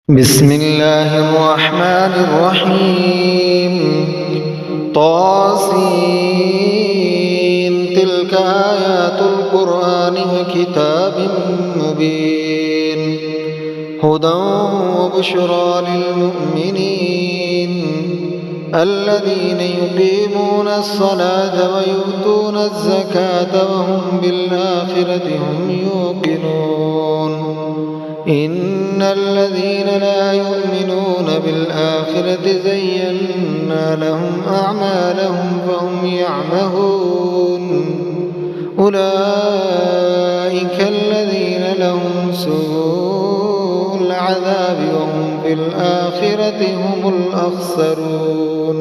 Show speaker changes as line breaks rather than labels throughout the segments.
بسم الله الرحمن الرحيم. طاسين تلك آيات القرآن وكتاب مبين هدى وبشرى للمؤمنين الذين يقيمون الصلاة ويؤتون الزكاة وهم بالآخرة هم يوقنون. إن الذين لا يؤمنون بالآخرة زينا لهم أعمالهم فهم يعمهون. أولئك الذين لهم سوء العذاب وهم في الآخرة هم الأخسرون.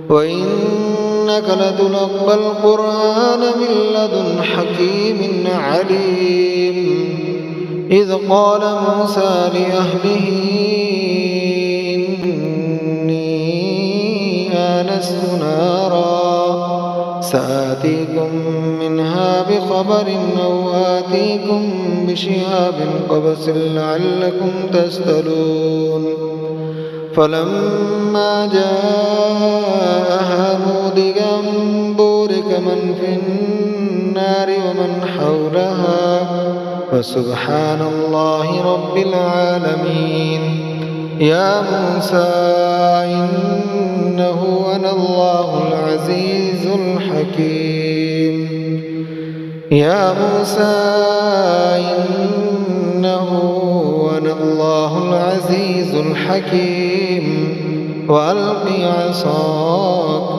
وإنك لتلقى القرآن من لدن حكيم عليم. إذ قال موسى لأهله إني آنست نارا سآتيكم منها بخبر أو آتيكم بشهاب قبس لعلكم تسألون. فلما جاءها نودي أن بورك من في النار ومن حولها فسبحان الله رب العالمين. يا موسى إنه أنا الله العزيز الحكيم. يا موسى إنه أنا الله العزيز الحكيم وألق عصاك.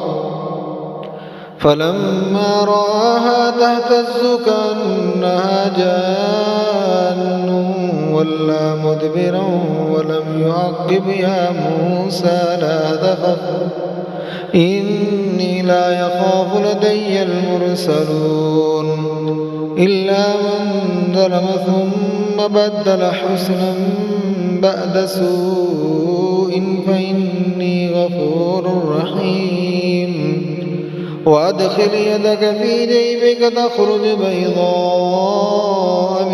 فلما رآها تهتز كأنها جان ولى مدبرا ولم يعقب. يا موسى لا تخف إني لا يخاف لدي المرسلون إلا من ظلم ثم بدل حسنا بعد سوء فإني غفور رحيم. وأدخل يدك في جيبك تخرج بيضاء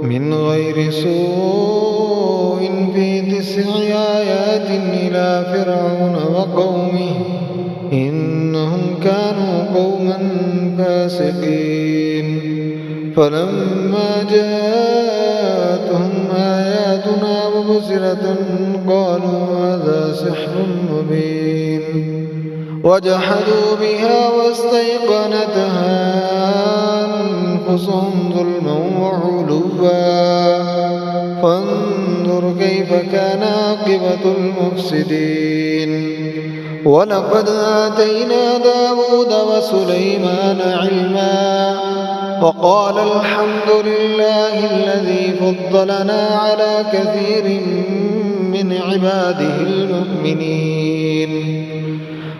من غير سوء في 9 آيات إلى فرعون وقومه إنهم كانوا قوما فاسقين. فلما جاءتهم آياتنا مبصرة قالوا هذا سحر مبين. وجحدوا بها واستيقنتها أنفسهم ظلما وعلوا فانظر كيف كان عاقبة المفسدين. ولقد آتينا داود وسليمان علما وقال الحمد لله الذي فضلنا على كثير من عباده المؤمنين.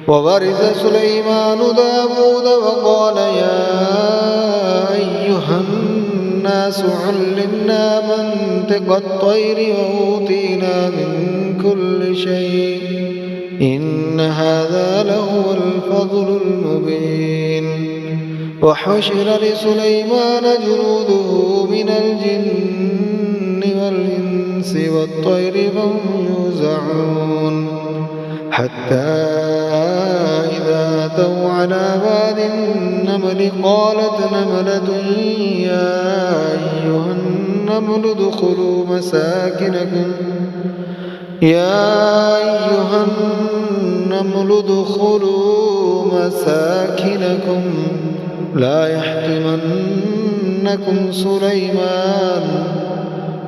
وورث سليمان داود وقال يا أيها الناس علمنا منطق الطير وأوتينا من كل شيء إن هذا لهو الفضل المبين. وحشر لسليمان جنوده من الجن والإنس والطير فهم يوزعون حتى إذا أتوا على واد النمل قالت نملة يا أيها النمل ادخلوا مساكنكم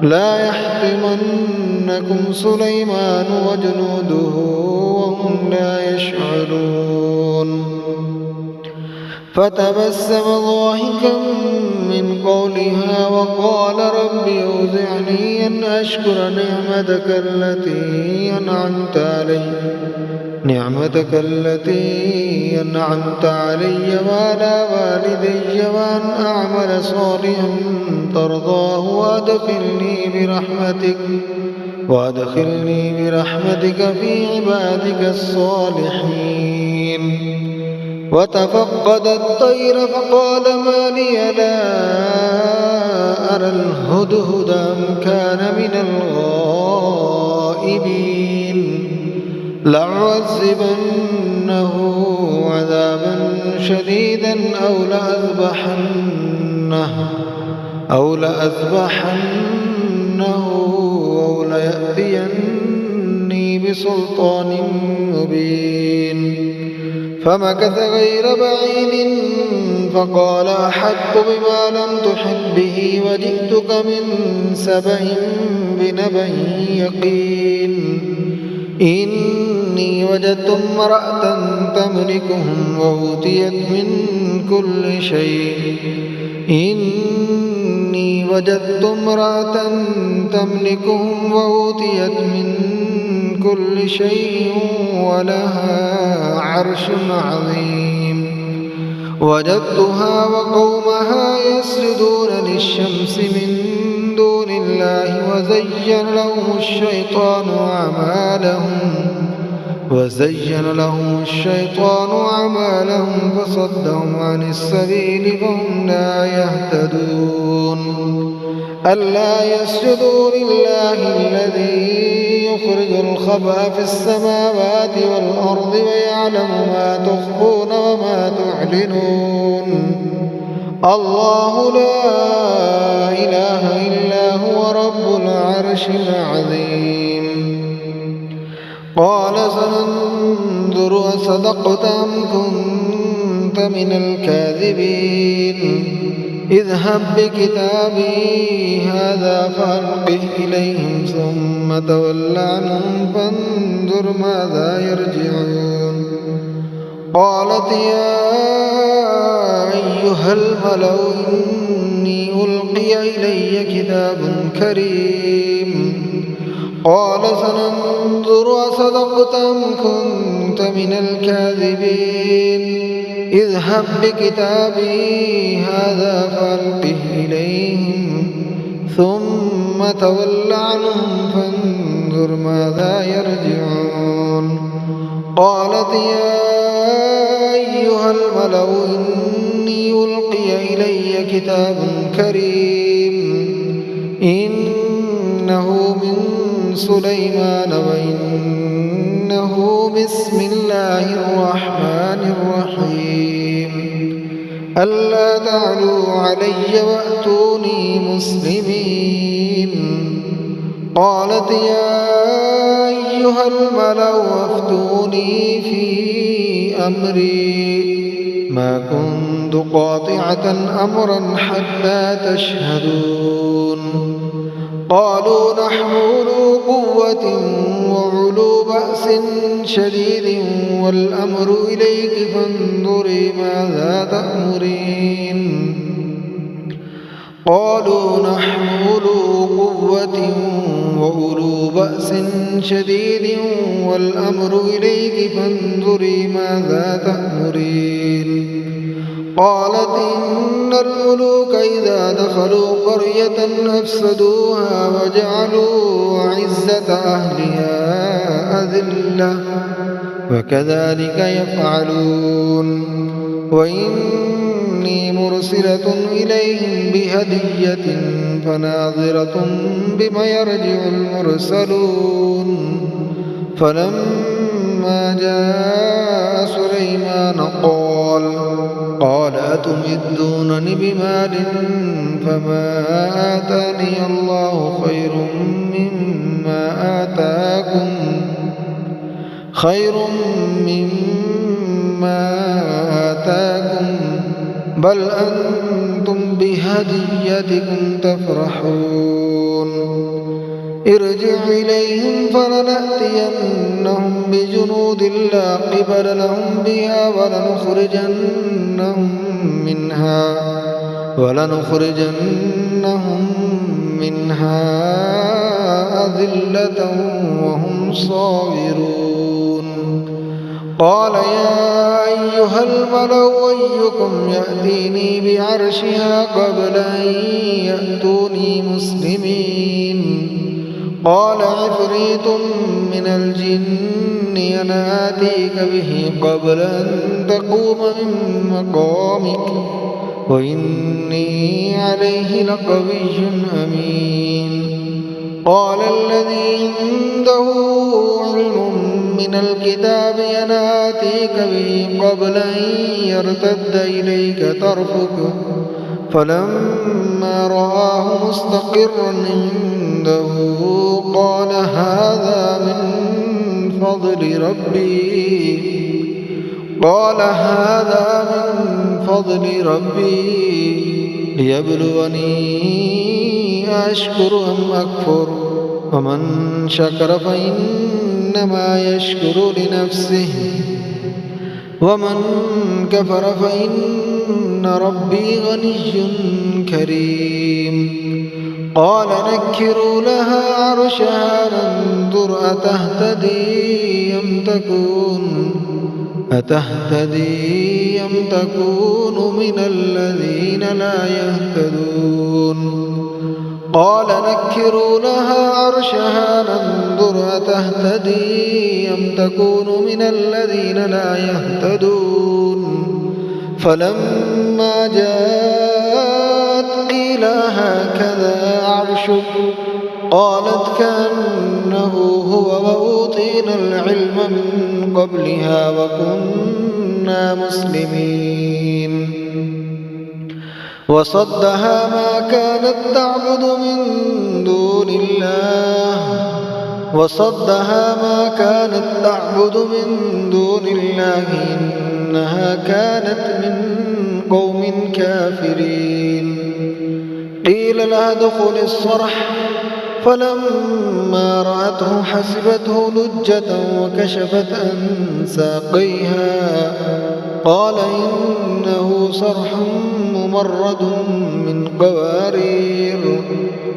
لا يحطمنكم سليمان وجنوده وهم لا يشعرون. فتبسم ضاحكا من قولها وقال رب أوزعني أن أشكر نعمتك التي أنعمت علي وعلى والدي وأن أعمل صالحا ترضاه وأدخلني برحمتك في عبادك الصالحين. وتفقد الطير فقال ما لي لا أرى الهدهد أم كان من الغائبين لأعذبنه عذابا شديدا أو لأذبحنه أو ليأتيني بسلطان مبين. فمكث غير بعيد فقال أحطت بما لم تحط به وجئتك من سبأ بنبأ يقين. إني وجدت امرأة تملكهم وأوتيت من كل شيء ولها عرش عظيم. وجدتها وقومها يسجدون للشمس من دون الله وزين لهم الشيطان أعمالهم فصدهم عن السبيل فهم لا يهتدون. ألا يسجدوا لله الذي يخرج الخبأ في السماوات والأرض ويعلم ما تخفون وما تعلنون. الله لا إله إلا هو رب العرش العظيم. قال سننظر أصدقت أم كنت من الكاذبين. اذهب بكتابي هذا فألقه إليهم ثم تول عنهم فانظر ماذا يرجعون. قالت يا أيها الملأ إني ألقي إلي كتاب كريم. قال سننظر أصدقت أم كنت من الكاذبين. اذهب بكتابي هذا فألقه إليهم ثم تول عنهم فانظر ماذا يرجعون. قالت يا أيها الملأ إني ألقي إلي كتاب كريم إنه من سليمان وإنه بسم الله الرحمن الرحيم. ألا تعلوا علي وأتوني مسلمين. قالت يا أيها الملأ أفتوني في أمري ما كنت قاطعة أمرا حتى تشهدون. قالوا نحن أولو قوة وأولو بأس شديد والأمر إليك فانظري ماذا تأمرين. قالوا نحن أولو قوة وأولو بأس شديد والأمر إليك فانظري ماذا تأمرين. قالت إن الملوك إذا دخلوا قرية أفسدوها وجعلوا عزة أهلها أذلة وكذلك يفعلون. وإني مرسلة إليهم بهدية فناظرة بما يرجع المرسلون. فلما جاء سليمان قال أتمدونني بمال فما آتاني الله خير مما آتاكم بل أنتم بهديتكم تفرحون. ارجع إليهم فلنأتينهم بجنود لا قبل لهم بها ولنخرجنهم منها أذلة وهم صاغرون. قال يا أيها الملأ أيكم يأتيني بعرشها قبل أن يأتوني مسلمين. قال عفريت من الجن أنا آتيك به قبل أن تقوم من مقامك وإني عليه لقوي أمين. قال الذي عنده علم من الكتاب أنا آتيك به قبل أن يرتد إليك طرفك فلما رآه مستقرا عنده قال هذا من فضل ربي ليبلوني أشكر أم أكفر ومن شكر فإنما يشكر لنفسه ومن كفر فإن ربي غني كريم. قال نكروا لها عرشها ننظر أتهتدي أم تكون من الذين لا يهتدون. قال نكروا لها عرشها ننظر أتهتدي أم تكون من الذين لا يهتدون. فلما جاءت قيل هكذا عرشك قالت كأنه هو وأوتينا العلم من قبلها وكنا مسلمين. وصدها ما كانت تعبد من دون الله إنها كانت من قوم كافرين. قيل لها ادخل الصرح فلما رأته حسبته لجة وكشفت عن ساقيها قال إنه صرح ممرد من قوارير.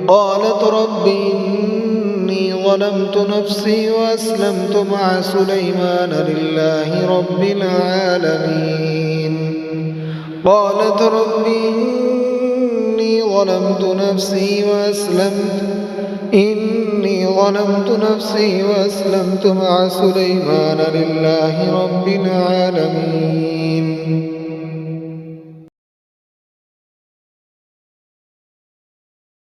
قالت رب إني ظلمت نفسي وأسلمت مع سليمان لله رب العالمين. قالت رب إني ظلمت نفسي وأسلمت مع سليمان لله رب العالمين.